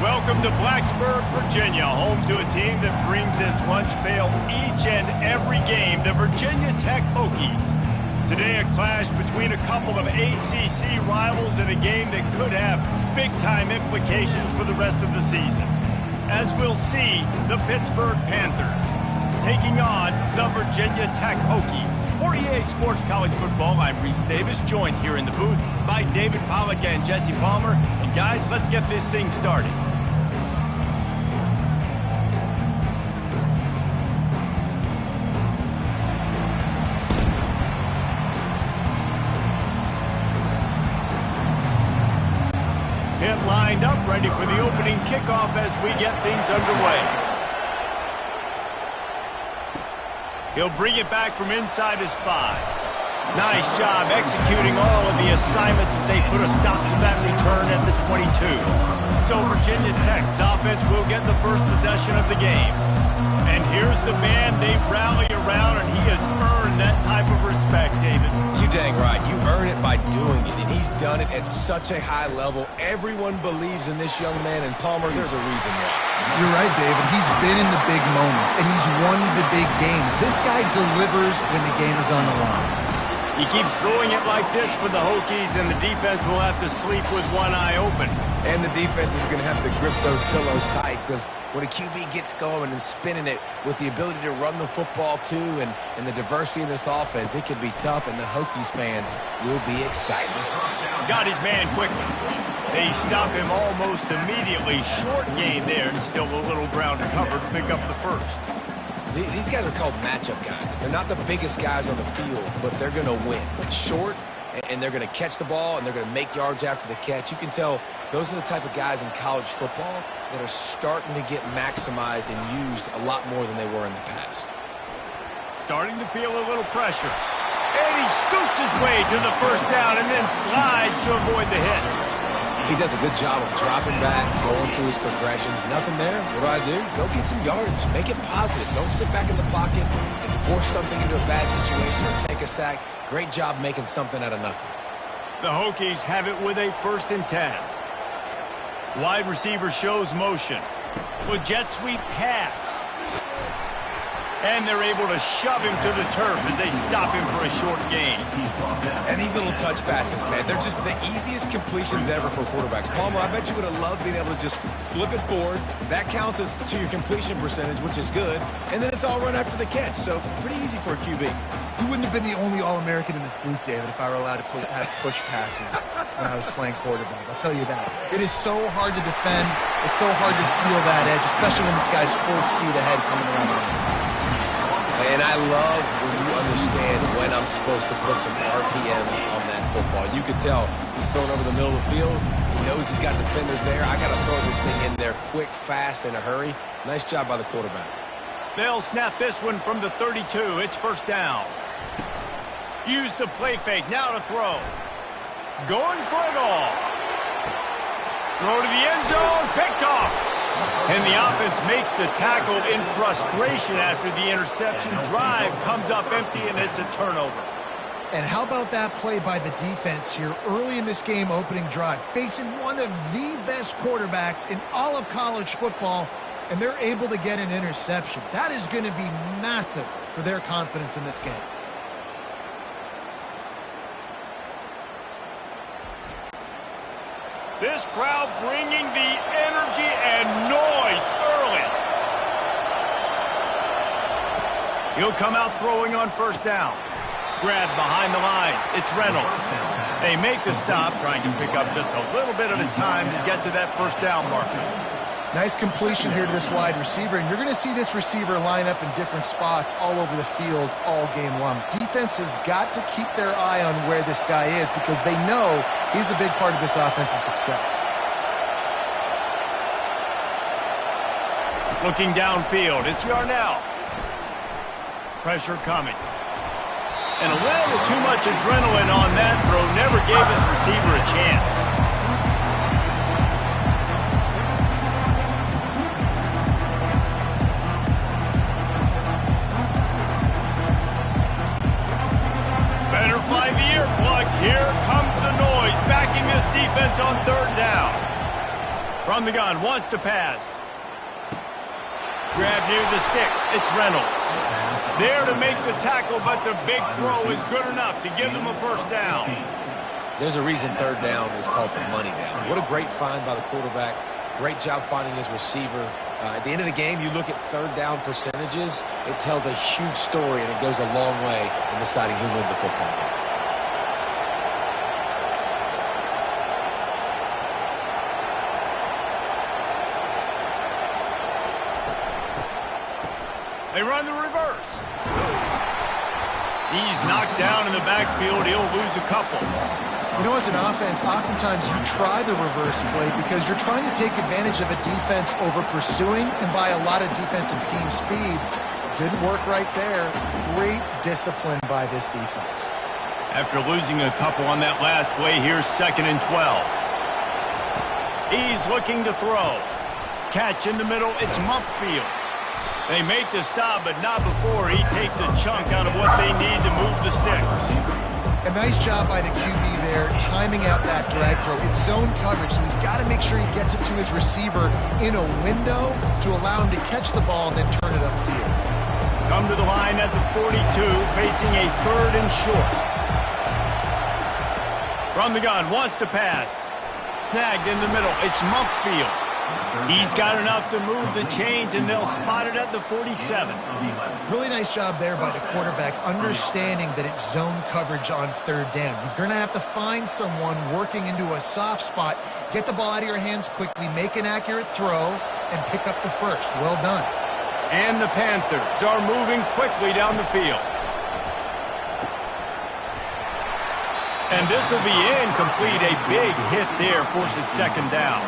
Welcome to Blacksburg, Virginia, home to a team that brings this lunch pail each and every game, the Virginia Tech Hokies. Today, a clash between a couple of ACC rivals in a game that could have big-time implications for the rest of the season. As we'll see, the Pittsburgh Panthers taking on the Virginia Tech Hokies. For EA Sports College Football, I'm Reese Davis, joined here in the booth by David Pollack and Jesse Palmer. And guys, let's get this thing started. Pitt lined up, ready for the opening kickoff as we get things underway. He'll bring it back from inside his 5. Nice job executing all of the assignments as they put a stop to that return at the 22. So Virginia Tech's offense will get the first possession of the game. And here's the man they rally around, and he has earned that type of respect, David. You dang right. You earn it by doing it, and he's done it at such a high level. Everyone believes in this young man, and Palmer, there's a reason why. You're right, David. He's been in the big moments, and he's won the big games. This guy delivers when the game is on the line. He keeps throwing it like this for the Hokies, and the defense will have to sleep with one eye open. And the defense is going to have to grip those pillows tight, because when a QB gets going and spinning it with the ability to run the football too and the diversity of this offense, it can be tough, and the Hokies fans will be excited. Got his man quickly. They stop him almost immediately. Short gain there, and still a little ground to cover to pick up the first. These guys are called matchup guys. They're not the biggest guys on the field, but they're going to win. Short, and they're going to catch the ball, and they're going to make yards after the catch. You can tell those are the type of guys in college football that are starting to get maximized and used a lot more than they were in the past. Starting to feel a little pressure. And he scoots his way to the first down and then slides to avoid the hit. He does a good job of dropping back, going through his progressions. Nothing there. What do? Go get some yards. Make it positive. Don't sit back in the pocket and force something into a bad situation or take a sack. Great job making something out of nothing. The Hokies have it with a 1st and 10. Wide receiver shows motion. With jet sweep pass. And they're able to shove him to the turf as they stop him for a short gain. And these little touch passes, man, they're just the easiest completions ever for quarterbacks. Palmer, I bet you would have loved being able to just flip it forward. That counts as to your completion percentage, which is good. And then it's all run after the catch, so pretty easy for a QB. You wouldn't have been the only All-American in this booth, David, if I were allowed to have push passes when I was playing quarterback. I'll tell you that. It is so hard to defend. It's so hard to seal that edge, especially when this guy's full speed ahead coming around the inside. And I love when you understand when I'm supposed to put some RPMs on that football. You can tell he's throwing over the middle of the field. He knows he's got defenders there. I got to throw this thing in there quick, fast, in a hurry. Nice job by the quarterback. They'll snap this one from the 32. It's 1st down. Use the play fake. Now to throw. Going for it all. Throw to the end zone. Picked off. And the offense makes the tackle in frustration after the interception. Drive comes up empty, and it's a turnover. And how about that play by the defense here early in this game, opening drive, facing one of the best quarterbacks in all of college football, and they're able to get an interception. That is going to be massive for their confidence in this game. This crowd bringing the energy and noise early. He'll come out throwing on 1st down. Grab behind the line. It's Reynolds. They make the stop, trying to pick up just a little bit at a time to get to that 1st down marker. Nice completion here to this wide receiver, and you're going to see this receiver line up in different spots all over the field all game long. Defense has got to keep their eye on where this guy is because they know he's a big part of this offense's success. Looking downfield, it's Yarnell. Pressure coming. And a little too much adrenaline on that throw never gave his receiver a chance. Here comes the noise, backing this defense on 3rd down. From the gun, wants to pass. Grab near the sticks. It's Reynolds. There to make the tackle, but the big throw is good enough to give them a first down. There's a reason third down is called the money down. What a great find by the quarterback. Great job finding his receiver. At the end of the game, you look at third down percentages. It tells a huge story, and it goes a long way in deciding who wins a football game. They run the reverse. He's knocked down in the backfield. He'll lose a couple. You know, as an offense, oftentimes you try the reverse play because you're trying to take advantage of a defense over pursuing and by a lot of defensive team speed. Didn't work right there. Great discipline by this defense. After losing a couple on that last play, here's 2nd and 12. He's looking to throw. Catch in the middle. It's Mumpfield. They make the stop, but not before he takes a chunk out of what they need to move the sticks. A nice job by the QB there, timing out that drag throw. It's zone coverage, so he's got to make sure he gets it to his receiver in a window to allow him to catch the ball and then turn it upfield. Come to the line at the 42, facing a 3rd and short. From the gun, wants to pass. Snagged in the middle. It's Mumpfield. He's got enough to move the chains, and they'll spot it at the 47. Really nice job there by the quarterback, understanding that it's zone coverage on third down. You're going to have to find someone working into a soft spot, get the ball out of your hands quickly, make an accurate throw, and pick up the first. Well done. And the Panthers are moving quickly down the field. And this will be incomplete. A big hit there forces 2nd down.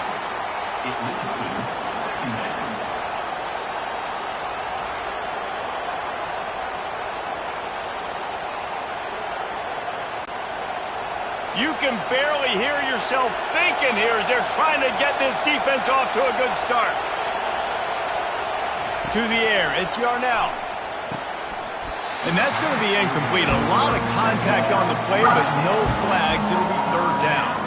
You can barely hear yourself thinking here as they're trying to get this defense off to a good start. To the air, it's Yarnell. And that's going to be incomplete. A lot of contact on the play, but no flags. It'll be 3rd down.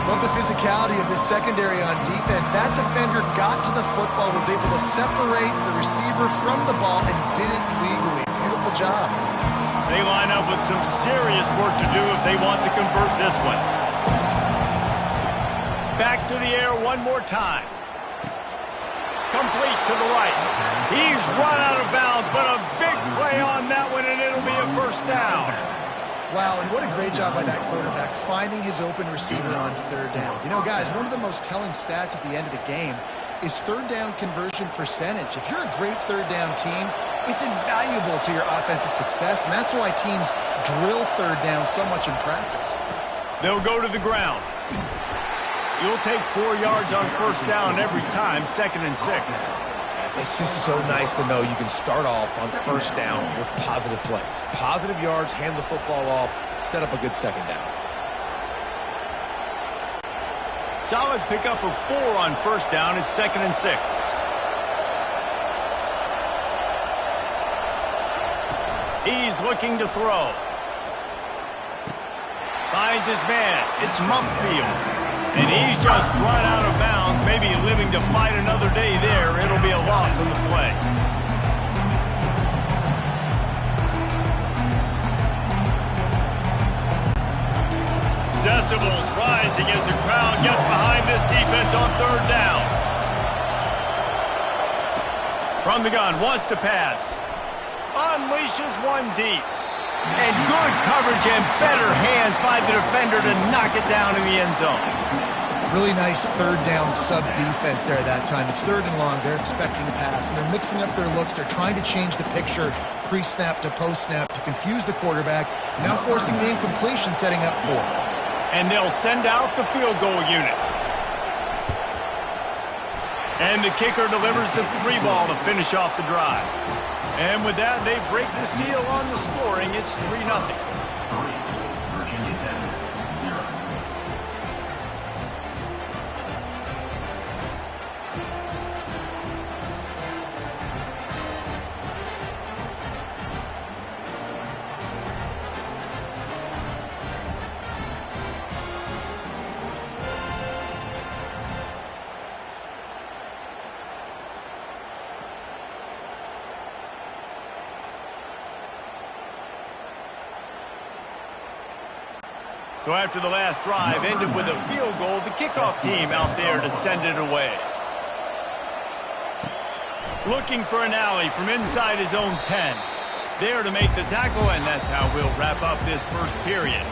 Love the physicality of this secondary on defense. That defender got to the football, was able to separate the receiver from the ball, and did it legally. Beautiful job. They line up with some serious work to do if they want to convert this one. Back to the air one more time. Complete to the right. He's run out of bounds, but a big play on that one, and it'll be a first down. Wow, and what a great job by that quarterback, finding his open receiver on third down. You know, guys, one of the most telling stats at the end of the game is third down conversion percentage. If you're a great third down team, it's invaluable to your offensive success, and that's why teams drill third down so much in practice. They'll go to the ground. You'll take 4 yards on first down every time, 2nd and 6. It's just so nice to know you can start off on first down with positive plays. Positive yards, hand the football off, set up a good 2nd down. Solid pickup of 4 on first down. It's 2nd and 6. He's looking to throw. Finds his man. It's Mumpfield. And he's just run out of bounds, maybe living to fight another day there. It'll be a loss on the play. Decibels rising as the crowd gets behind this defense on third down. From the gun, wants to pass. Unleashes one deep. And good coverage and better hands by the defender to knock it down in the end zone. Really nice third down sub-defense there that time. It's 3rd and long. They're expecting a pass, and they're mixing up their looks. They're trying to change the picture pre-snap to post-snap to confuse the quarterback, now forcing the incompletion, setting up 4th. And they'll send out the field goal unit. And the kicker delivers the 3 ball to finish off the drive. And with that, they break the seal on the scoring. It's 3-0. So after the last drive ended with a field goal, the kickoff team out there to send it away. Looking for an alley from inside his own 10. There to make the tackle, and that's how we'll wrap up this first period.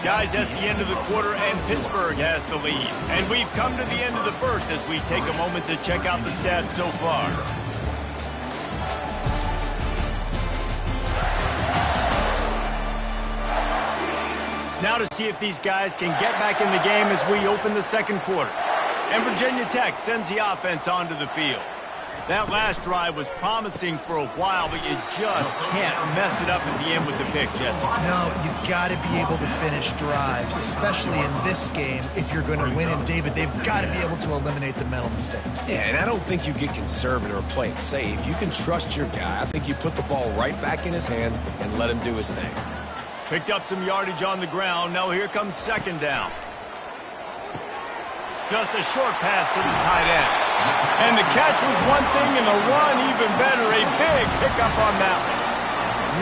Guys, that's the end of the quarter, and Pittsburgh has the lead. And we've come to the end of the first as we take a moment to check out the stats so far. Now to see if these guys can get back in the game as we open the second quarter. And Virginia Tech sends the offense onto the field. That last drive was promising for a while, but you just can't mess it up at the end with the pick, Jesse. No, you've got to be able to finish drives, especially in this game. If you're going to win, and David, they've got to be able to eliminate the mental mistakes. Yeah, and I don't think you get conservative or play it safe. You can trust your guy. I think you put the ball right back in his hands and let him do his thing. Picked up some yardage on the ground. Now here comes second down. Just a short pass to the tight end. And the catch was one thing, and the run even better. A big pickup on that one.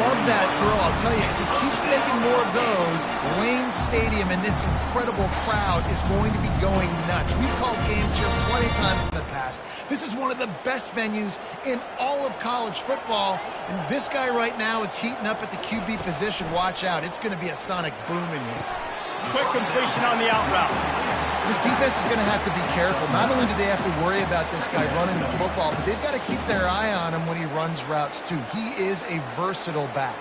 Love that throw. I'll tell you, if he keeps making more of those, Wayne Stadium and this incredible crowd is going to be going nuts. We've called games here plenty of times in the past. This is one of the best venues in all of college football, and this guy right now is heating up at the QB position. Watch out. It's going to be a sonic boom in here. Quick completion on the out route. This defense is going to have to be careful. Not only do they have to worry about this guy running the football, but they've got to keep their eye on him when he runs routes too. He is a versatile back.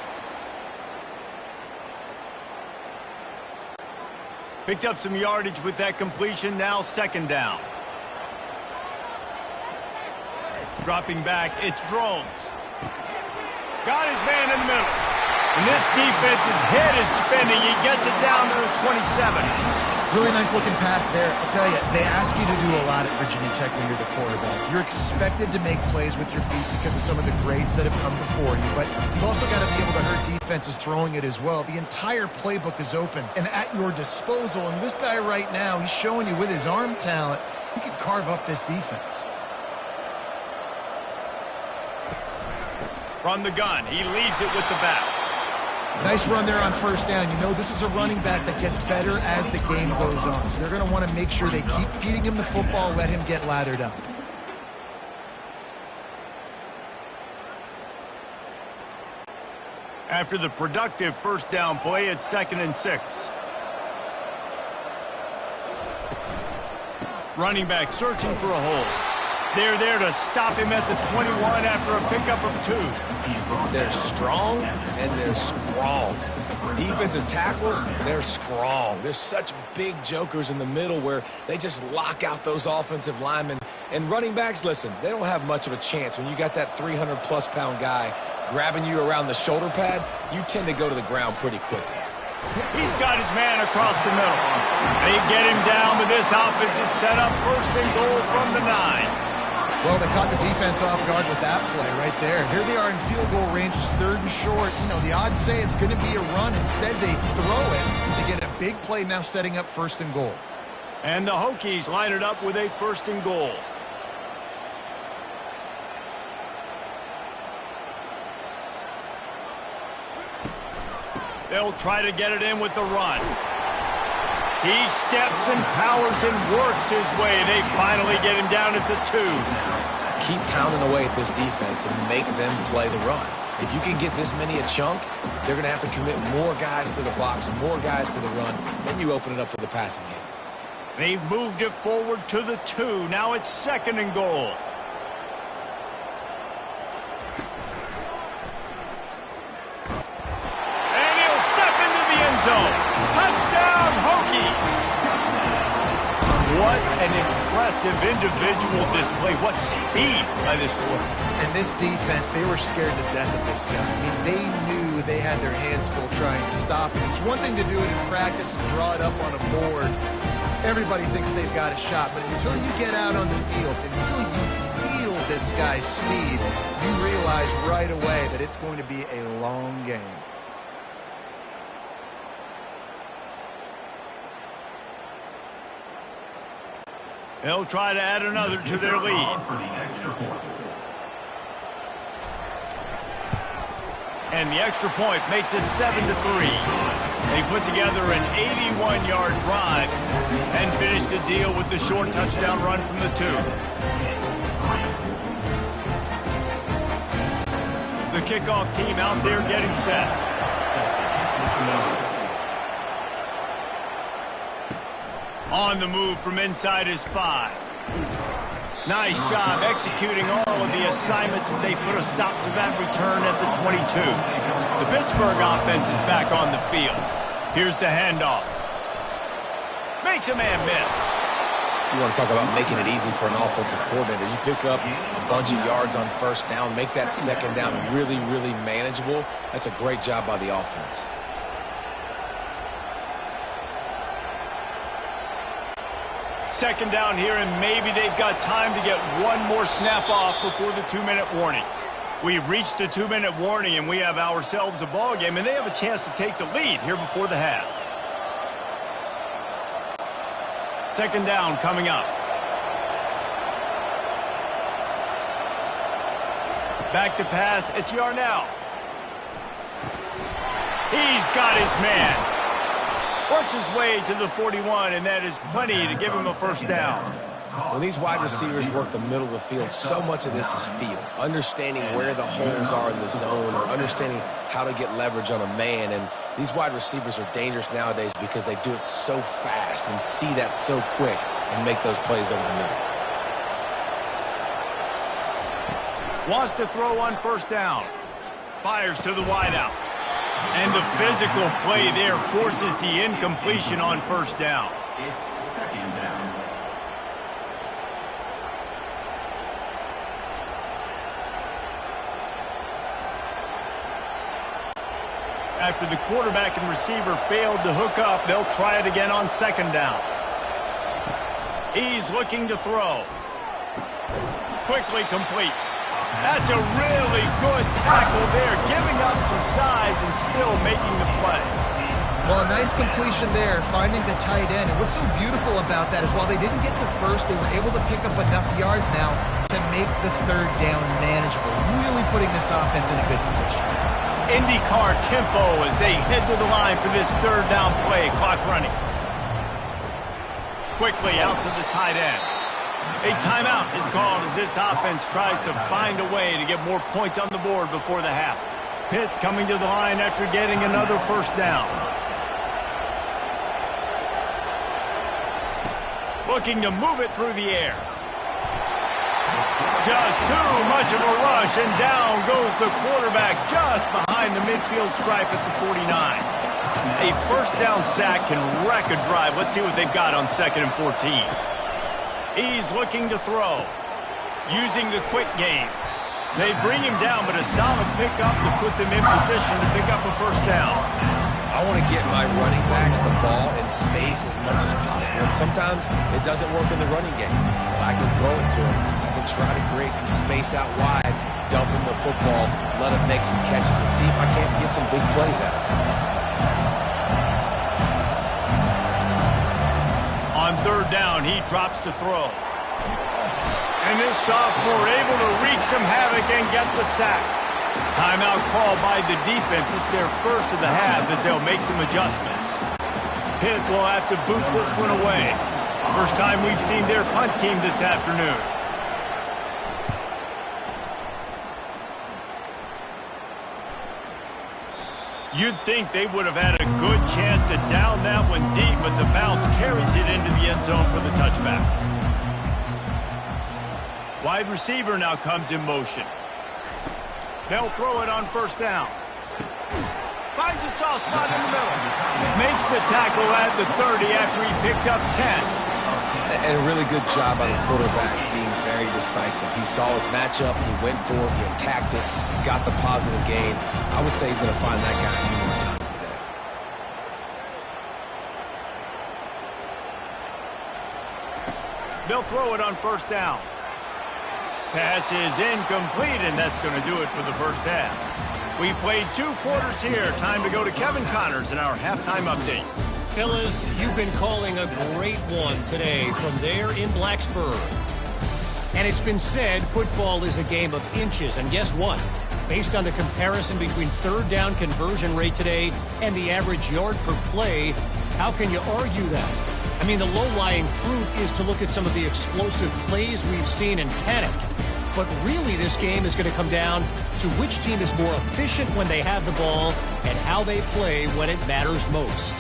Picked up some yardage with that completion. Now second down. Dropping back, it's Drones. Got his man in the middle. And this defense's head is spinning. He gets it down to the 27. Really nice looking pass there. I'll tell you, they ask you to do a lot at Virginia Tech when you're the quarterback. You're expected to make plays with your feet because of some of the greats that have come before you, but you've also got to be able to hurt defenses throwing it as well. The entire playbook is open and at your disposal, and this guy right now, he's showing you with his arm talent, he can carve up this defense. From the gun, he leaves it with the back. Nice run there on first down. You know, this is a running back that gets better as the game goes on. So they're going to want to make sure they keep feeding him the football, let him get lathered up. After the productive first down play, it's 2nd and 6. Running back searching for a hole. They're there to stop him at the 21 after a pickup of 2. They're strong and they're strong. Defensive tackles, they're strong. There's such big jokers in the middle where they just lock out those offensive linemen. And running backs, listen, they don't have much of a chance. When you got that 300-plus pound guy grabbing you around the shoulder pad, you tend to go to the ground pretty quickly. He's got his man across the middle. They get him down, but this offense is set up 1st and goal from the 9. Well, they caught the defense off guard with that play right there. Here they are in field goal range. It's 3rd and short. You know, the odds say it's going to be a run. Instead, they throw it. They get a big play now setting up 1st and goal. And the Hokies line it up with a 1st and goal. They'll try to get it in with the run. He steps and powers and works his way. They finally get him down at the 2. Keep pounding away at this defense and make them play the run. If you can get this many a chunk, they're going to have to commit more guys to the box and more guys to the run. Then you open it up for the passing game. They've moved it forward to the 2. Now it's 2nd and goal. And he'll step into the end zone. Touchdown, Hokies! What an impressive individual display. What speed by this quarterback. And this defense, they were scared to death of this guy. I mean, they knew they had their hands full trying to stop him. It's one thing to do it in practice and draw it up on a board. Everybody thinks they've got a shot, but until you get out on the field, until you feel this guy's speed, you realize right away that it's going to be a long game. They'll try to add another to their lead. And the extra point makes it 7-3. They put together an 81-yard drive and finished the deal with the short touchdown run from the 2. The kickoff team out there getting set. On the move from inside his 5. Nice job executing all of the assignments as they put a stop to that return at the 22. The Pittsburgh offense is back on the field. Here's the handoff. Makes a man miss. You want to talk about making it easy for an offensive coordinator. You pick up a bunch of yards on first down, make that second down really, really manageable. That's a great job by the offense. Second down here, and maybe they've got time to get one more snap off before the 2-minute warning. We've reached the 2-minute warning, and we have ourselves a ball game, and they have a chance to take the lead here before the half. Second down coming up. Back to pass. It's Yarnell. He's got his man. Works his way to the 41, and that is plenty to give him a first down. When these wide receivers work the middle of the field, so much of this is feel. Understanding where the holes are in the zone or understanding how to get leverage on a man. And these wide receivers are dangerous nowadays because they do it so fast and see that so quick and make those plays over the middle. Wants to throw on first down. Fires to the wideout. And the physical play there forces the incompletion on first down. It's second down. After the quarterback and receiver failed to hook up, they'll try it again on second down. He's looking to throw. Quickly complete. That's a really good tackle there, giving up some size and still making the play. Well, a nice completion there, finding the tight end. And what's so beautiful about that is while they didn't get the first, they were able to pick up enough yards now to make the third down manageable, really putting this offense in a good position. IndyCar tempo as they head to the line for this third down play. Clock running. Quickly out to the tight end. A timeout is called as this offense tries to find a way to get more points on the board before the half. Pitt coming to the line after getting another first down. Looking to move it through the air. Just too much of a rush, and down goes the quarterback just behind the midfield stripe at the 49. A first down sack can wreck a drive. Let's see what they've got on 2nd and 14. He's looking to throw. Using the quick game. They bring him down, but a solid pickup to put them in position to pick up a first down. I want to get my running backs the ball in space as much as possible. And sometimes it doesn't work in the running game. But I can throw it to him. I can try to create some space out wide, dump him the football, let him make some catches, and see if I can't get some big plays out of him. On third down, he drops to throw. And this sophomore able to wreak some havoc and get the sack. Timeout call by the defense. It's their first of the half as they'll make some adjustments. Pitt will have to boot this one away. First time we've seen their punt team this afternoon. You'd think they would have had a good chance to down that one deep, but the bounce carries it into the end zone for the touchback. Wide receiver now comes in motion. They'll throw it on first down. Finds a soft spot in the middle. Makes the tackle at the 30 after he picked up 10. And a really good job by the quarterback being very decisive. He saw his matchup, he went for it, he attacked it, got the positive gain. I would say he's going to find that guy a few more times today. They'll throw it on first down. Pass is incomplete, and that's going to do it for the first half. We played 2 quarters here. Time to go to Kevin Connors in our halftime update. Fellas, you've been calling a great one today from there in Blacksburg. And it's been said football is a game of inches, and guess what? Based on the comparison between third down conversion rate today and the average yard per play, how can you argue that? I mean, the low-lying fruit is to look at some of the explosive plays we've seen and panic. But really, this game is going to come down to which team is more efficient when they have the ball and how they play when it matters most.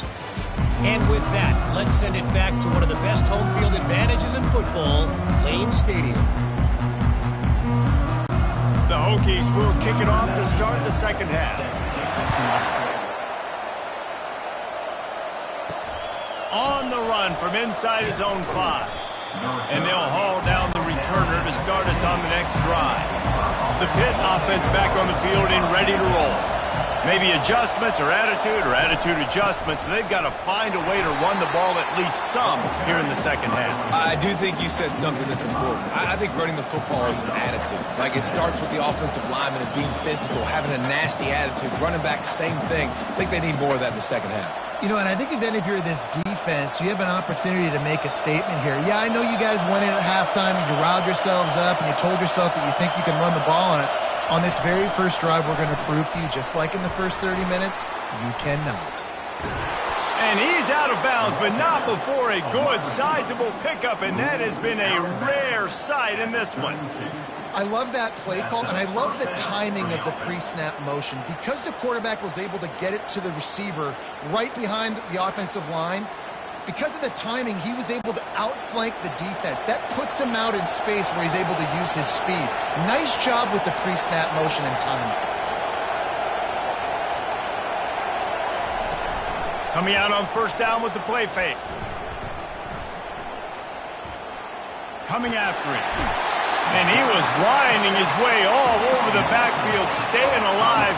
And with that, let's send it back to one of the best home field advantages in football, Lane Stadium. The Hokies will kick it off to start the second half. On the run from inside his own 5. And they'll haul down the returner to start us on the next drive. The Pitt offense back on the field and ready to roll. Maybe adjustments or attitude adjustments, but they've got to find a way to run the ball at least some here in the second half. I do think you said something that's important. I think running the football is an attitude. Like, it starts with the offensive lineman and being physical, having a nasty attitude. Running back, same thing. I think they need more of that in the second half. You know, and I think if you're this defense, you have an opportunity to make a statement here. Yeah, I know you guys went in at halftime and you riled yourselves up and you told yourself that you think you can run the ball on us. On this very first drive, we're going to prove to you, just like in the first 30 minutes, you cannot. And he's out of bounds, but not before a good, sizable pickup, and that has been a rare sight in this one. I love that play call, and I love the timing of the pre-snap motion. Because the quarterback was able to get it to the receiver right behind the offensive line, because of the timing, he was able to outflank the defense. That puts him out in space where he's able to use his speed. Nice job with the pre-snap motion and timing. Coming out on first down with the play fake. Coming after it. And he was winding his way all over the backfield, staying alive,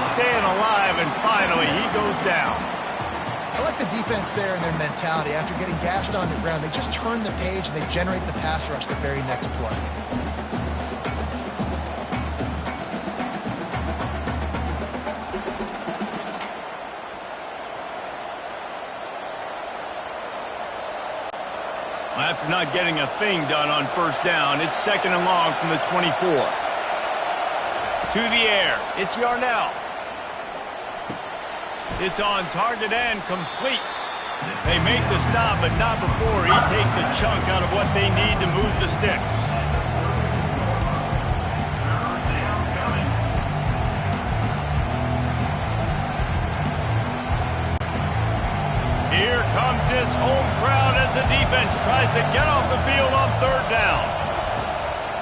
and finally he goes down. I like the defense there and their mentality. After getting gashed on the ground, they just turn the page and they generate the pass rush the very next play. After not getting a thing done on first down, it's second and long from the 24. To the air, it's Yarnell. It's on target and complete. They make the stop, but not before he takes a chunk out of what they need to move the sticks. Here comes this home crowd as the defense tries to get off the field on third down.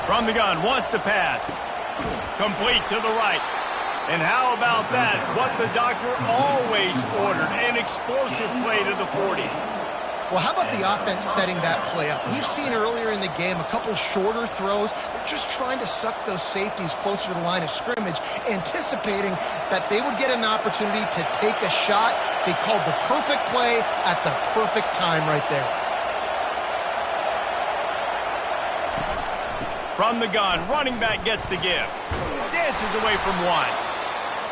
From the gun, wants to pass. Complete to the right. And how about that? What the doctor always ordered, an explosive play to the 40. Well, how about the offense setting that play up? We've seen earlier in the game a couple shorter throws. They're just trying to suck those safeties closer to the line of scrimmage, anticipating that they would get an opportunity to take a shot. They called the perfect play at the perfect time right there. From the gun, running back gets to give. Dances away from one.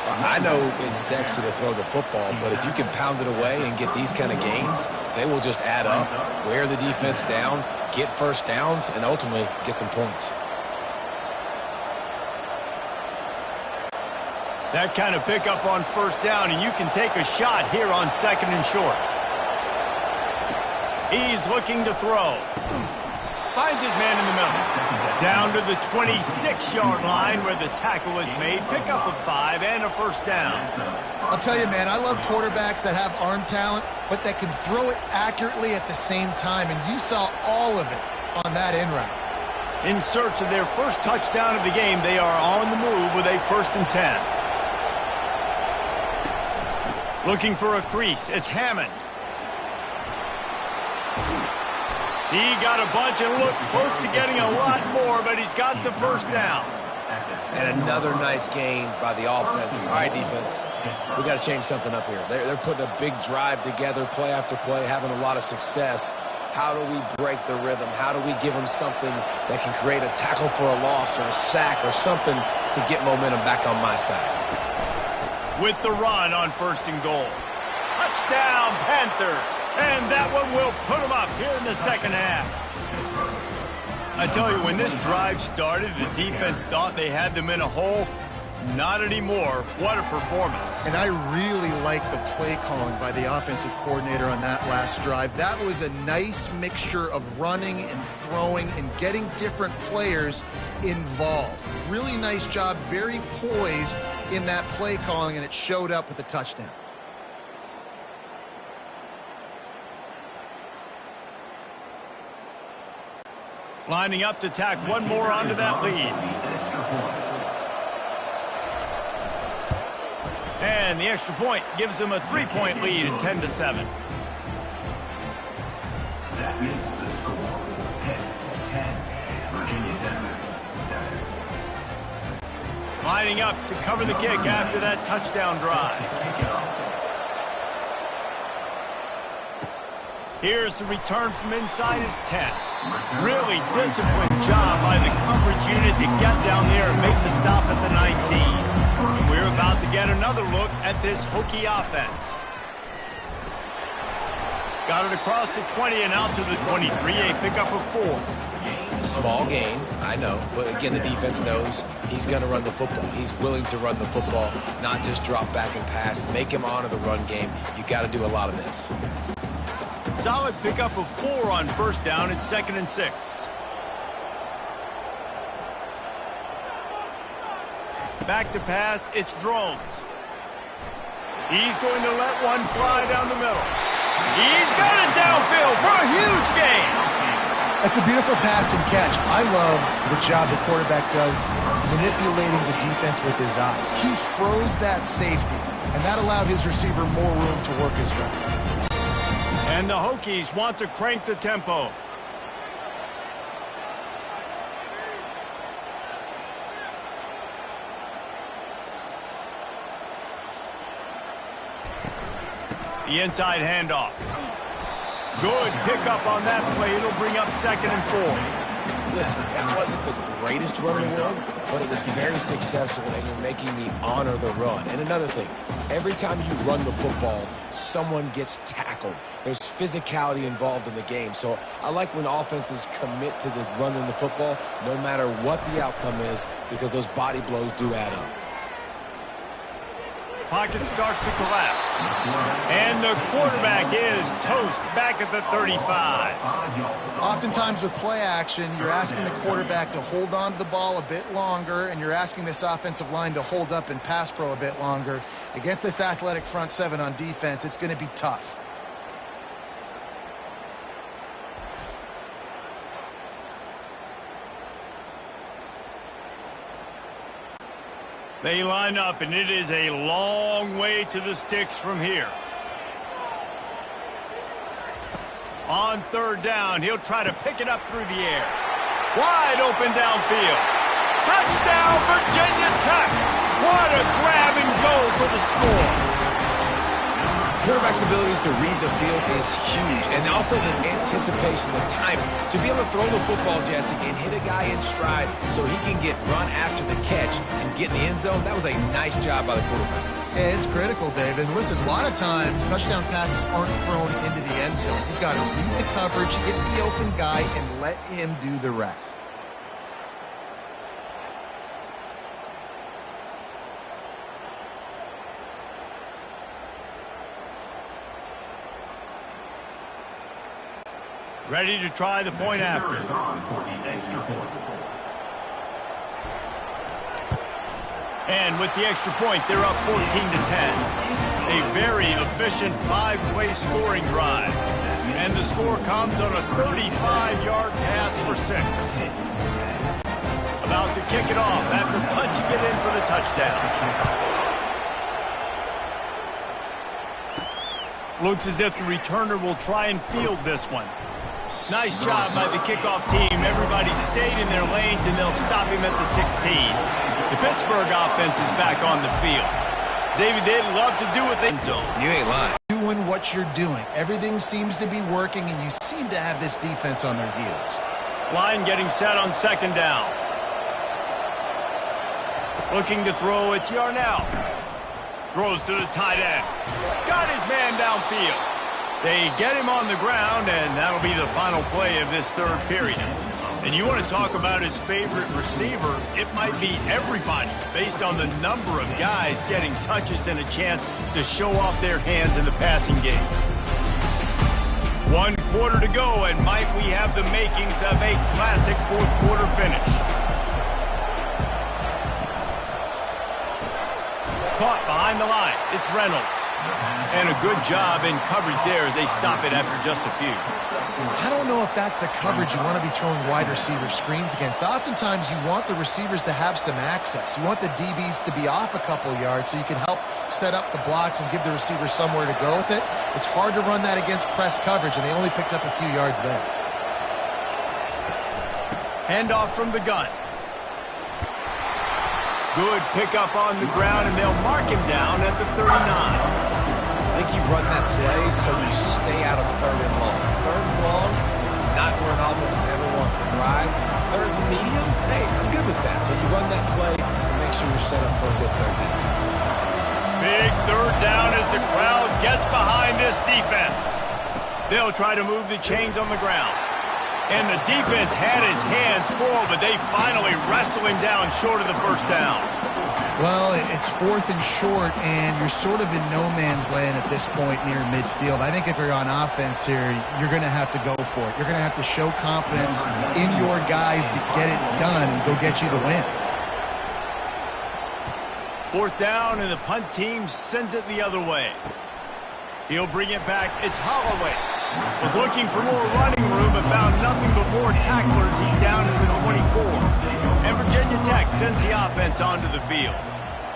I know it's sexy to throw the football, but if you can pound it away and get these kind of gains, they will just add up, wear the defense down, get first downs, and ultimately get some points. That kind of pickup on first down, and you can take a shot here on second and short. He's looking to throw. Finds his man in the middle. Down to the 26-yard line where the tackle is made. Pickup of 5 and a first down. I'll tell you, man, I love quarterbacks that have arm talent, but that can throw it accurately at the same time, and you saw all of it on that in route. In search of their first touchdown of the game, they are on the move with a 1st and 10. Looking for a crease. It's Hammond. He got a bunch and looked close to getting a lot more, but he's got the first down. And another nice gain by the offense. All right, defense, we got to change something up here. They're putting a big drive together, play after play, having a lot of success. How do we break the rhythm? How do we give them something that can create a tackle for a loss or a sack or something to get momentum back on my side? With the run on 1st and goal. Touchdown, Panthers. And that one will put them up here in the second half. I tell you, when this drive started, the defense thought they had them in a hole. Not anymore. What a performance. And I really like the play calling by the offensive coordinator on that last drive. That was a nice mixture of running and throwing and getting different players involved. Really nice job, very poised in that play calling, and it showed up with a touchdown. Lining up to tack one more onto that lead. And the extra point gives them a 3-point lead at 10-7. That makes the score Pitt 10, Virginia Tech 7. Lining up to cover the kick after that touchdown drive. Here's the return from inside his 10. Really disciplined job by the coverage unit to get down there and make the stop at the 19. We're about to get another look at this Hokie offense. Got it across the 20 and out to the 23, a pickup of 4. Small gain, I know, but again, the defense knows he's going to run the football. He's willing to run the football, not just drop back and pass, make him honor the run game. You got to do a lot of this. Solid pickup of 4 on first down. It's 2nd and 6. Back to pass, it's Drones. He's going to let one fly down the middle. He's got it downfield for a huge gain. That's a beautiful pass and catch. I love the job the quarterback does manipulating the defense with his eyes. He froze that safety, and that allowed his receiver more room to work his route. And the Hokies want to crank the tempo. The inside handoff. Good pickup on that play. It'll bring up 2nd and 4. Listen, that wasn't the greatest run in the world, but it was very successful, and you're making me honor the run. And another thing, every time you run the football, someone gets tackled. There's physicality involved in the game. So I like when offenses commit to the running the football, no matter what the outcome is, because those body blows do add up. Pocket starts to collapse. And the quarterback is toast back at the 35. Oftentimes with play action, you're asking the quarterback to hold on to the ball a bit longer, and you're asking this offensive line to hold up in pass pro a bit longer. Against this athletic front 7 on defense, it's going to be tough. They line up, and it is a long way to the sticks from here. On 3rd down, he'll try to pick it up through the air. Wide open downfield. Touchdown, Virginia Tech! What a grab and go for the score. Quarterback's abilities to read the field is huge, and also the anticipation, the time to be able to throw the football, Jesse, and hit a guy in stride so he can get run after the catch and get in the end zone. That was a nice job by the quarterback. Yeah, it's critical, Dave. And listen, a lot of times touchdown passes aren't thrown into the end zone. You've got to read the coverage, get the open guy, and let him do the rest. Ready to try the point after. And with the extra point, they're up 14-10. A very efficient 5-play scoring drive. And the score comes on a 35-yard pass for 6. About to kick it off after punching it in for the touchdown. Looks as if the returner will try and field this one. Nice job by the kickoff team. Everybody stayed in their lanes, and they'll stop him at the 16. The Pittsburgh offense is back on the field. David, they'd love to do it in zone. You ain't lying. Doing what you're doing. Everything seems to be working, and you seem to have this defense on their heels. Line getting set on 2nd down. Looking to throw, it's Yarnell. Throws to the tight end. Got his man downfield. They get him on the ground, and that'll be the final play of this 3rd period. And you want to talk about his favorite receiver, it might be everybody based on the number of guys getting touches and a chance to show off their hands in the passing game. 1 quarter to go, and might we have the makings of a classic fourth quarter finish. Caught behind the line. It's Reynolds. And a good job in coverage there as they stop it after just a few. I don't know if that's the coverage you want to be throwing wide receiver screens against. Oftentimes, you want the receivers to have some access. You want the DBs to be off a couple of yards so you can help set up the blocks and give the receiver somewhere to go with it. It's hard to run that against press coverage, and they only picked up a few yards there. Handoff from the gun. Good pickup on the ground, and they'll mark him down at the 39. I think you run that play so you stay out of third and long. Third and long is not where an offense ever wants to thrive. Third and medium, hey, I'm good with that. So you run that play to make sure you're set up for a good third down. Big third down as the crowd gets behind this defense. They'll try to move the chains on the ground. And the defense had his hands full, but they finally wrestle him down short of the first down. Well, it's 4th and short, and you're sort of in no man's land at this point near midfield. I think if you're on offense here, you're going to have to go for it. You're going to have to show confidence in your guys to get it done and go get you the win. 4th down, and the punt team sends it the other way. He'll bring it back. It's Holloway. Was looking for more running room, but found nothing but more tacklers. He's down to the 24. And Virginia Tech sends the offense onto the field.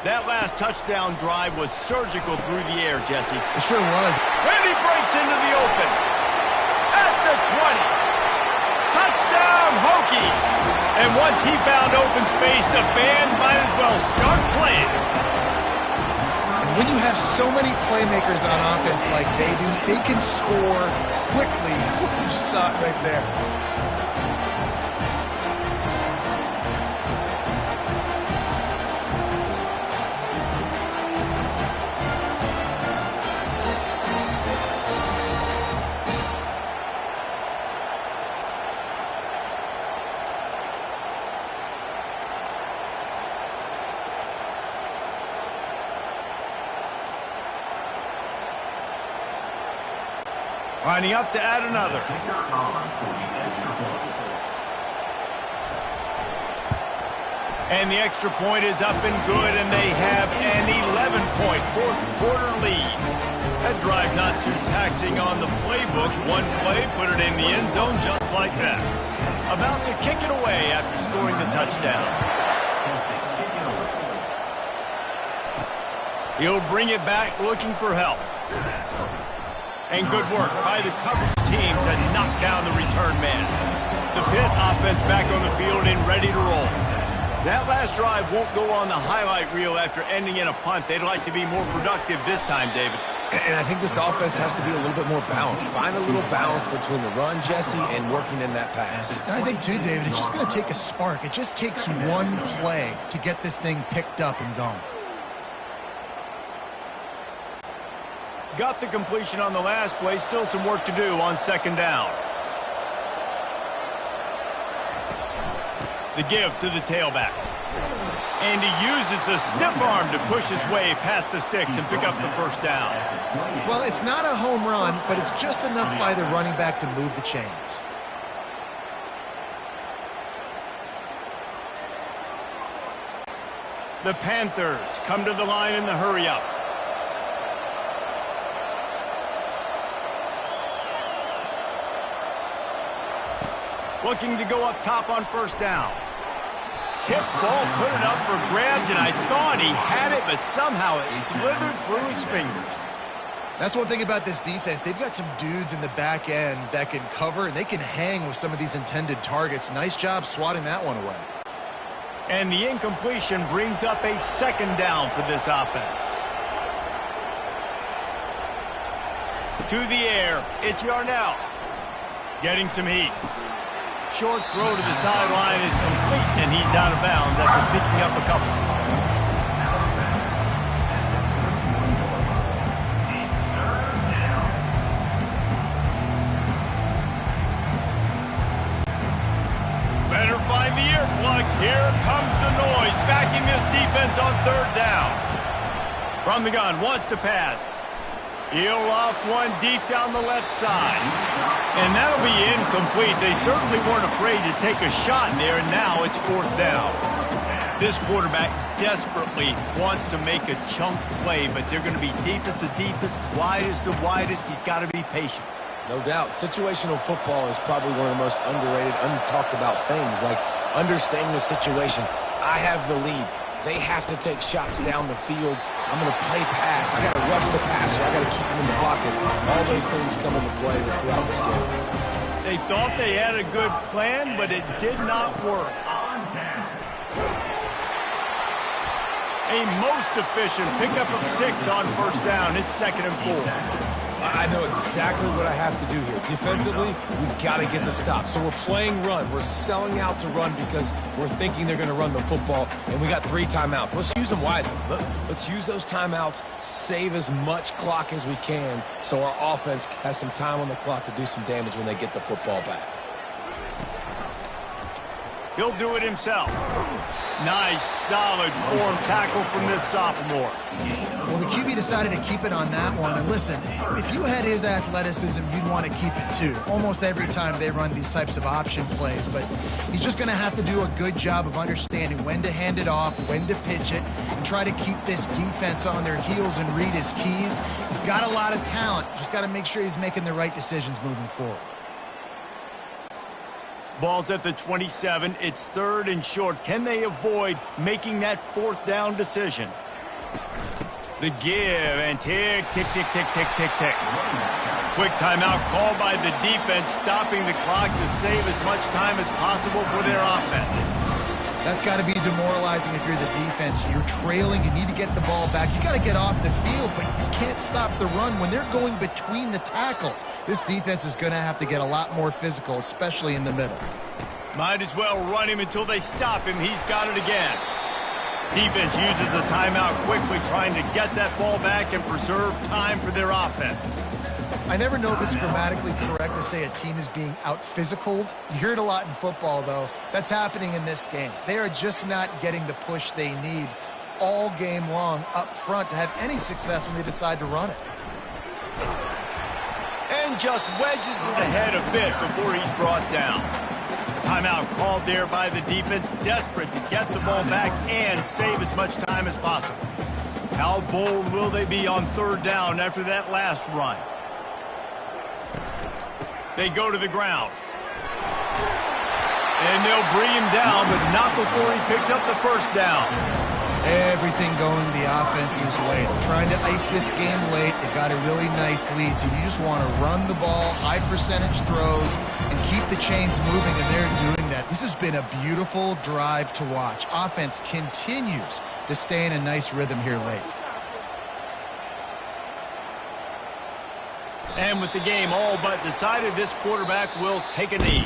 That last touchdown drive was surgical through the air, Jesse. It sure was. And he breaks into the open. At the 20. Touchdown, Hokies! And once he found open space, the band might as well start playing. When you have so many playmakers on offense like they do, they can score quickly. You just saw it right there. Lining up to add another. And the extra point is up and good, and they have an 11-point fourth quarter lead. That drive not too taxing on the playbook. One play, put it in the end zone just like that. About to kick it away after scoring the touchdown. He'll bring it back looking for help. And good work by the coverage team to knock down the return man. The Pitt offense back on the field and ready to roll. That last drive won't go on the highlight reel after ending in a punt. They'd like to be more productive this time, David. And I think this offense has to be a little bit more balanced. Find a little balance between the run, Jesse, and working in that pass. And I think, too, David, it's just going to take a spark. It just takes one play to get this thing picked up and going. Got the completion on the last play. Still some work to do on second down. The give to the tailback. And he uses the stiff arm to push his way past the sticks and pick up the first down. Well, it's not a home run, but it's just enough by the running back to move the chains. The Panthers come to the line in the hurry-up. Looking to go up top on first down. Tip ball, put it up for grabs, and I thought he had it, but somehow it slithered through his fingers. That's one thing about this defense. They've got some dudes in the back end that can cover, and they can hang with some of these intended targets. Nice job swatting that one away. And the incompletion brings up a second down for this offense. To the air, it's Yarnell. Getting some heat. Short throw to the sideline is complete, and he's out of bounds after picking up a couple. find the earplugs. Here comes the noise, backing this defense on third down. From the gun, wants to pass. He'll off one deep down the left side. And that'll be incomplete. They certainly weren't afraid to take a shot there, and now it's fourth down. This quarterback desperately wants to make a chunk play, but they're going to be deepest to deepest, widest to widest. He's got to be patient. No doubt. Situational football is probably one of the most underrated, untalked about things, like understanding the situation. I have the lead. They have to take shots down the field. I'm going to play pass. I got to rush the passer. I got to keep him in the pocket. All those things come into play throughout this game. They thought they had a good plan, but it did not work. A most efficient pickup of 6 on first down. It's 2nd and 4. I know exactly what I have to do here. Defensively, we've got to get the stop. So we're playing run. We're selling out to run because we're thinking they're going to run the football, and we got 3 timeouts. Let's use them wisely. Let's use those timeouts, save as much clock as we can so our offense has some time on the clock to do some damage when they get the football back. He'll do it himself. Nice, solid form tackle from this sophomore. Well, the QB decided to keep it on that one. And listen, if you had his athleticism, you'd want to keep it too. Almost every time they run these types of option plays. But he's just going to have to do a good job of understanding when to hand it off, when to pitch it, and try to keep this defense on their heels and read his keys. He's got a lot of talent. Just got to make sure he's making the right decisions moving forward. Ball's at the 27. It's 3rd and short. Can they avoid making that 4th down decision? The give and tick, tick, tick, tick, tick, tick, tick. Quick timeout called by the defense, stopping the clock to save as much time as possible for their offense. That's got to be demoralizing if you're the defense. You're trailing. You need to get the ball back. You got to get off the field, but you can't stop the run when they're going between the tackles. This defense is going to have to get a lot more physical, especially in the middle. Might as well run him until they stop him. He's got it again. Defense uses a timeout quickly, trying to get that ball back and preserve time for their offense. I never know if it's grammatically correct to say a team is being out-physicaled. You hear it a lot in football, though. That's happening in this game. They are just not getting the push they need all game long up front to have any success when they decide to run it. And just wedges it ahead a bit before he's brought down. Timeout called there by the defense, desperate to get the ball back and save as much time as possible. How bold will they be on 3rd down after that last run? They go to the ground. And they'll bring him down, but not before he picks up the first down. Everything going the offense's way. They're trying to ice this game late. They've got a really nice lead, so you just want to run the ball, high percentage throws, and keep the chains moving, and they're doing that. This has been a beautiful drive to watch. Offense continues to stay in a nice rhythm here late. And with the game all but decided, this quarterback will take a knee.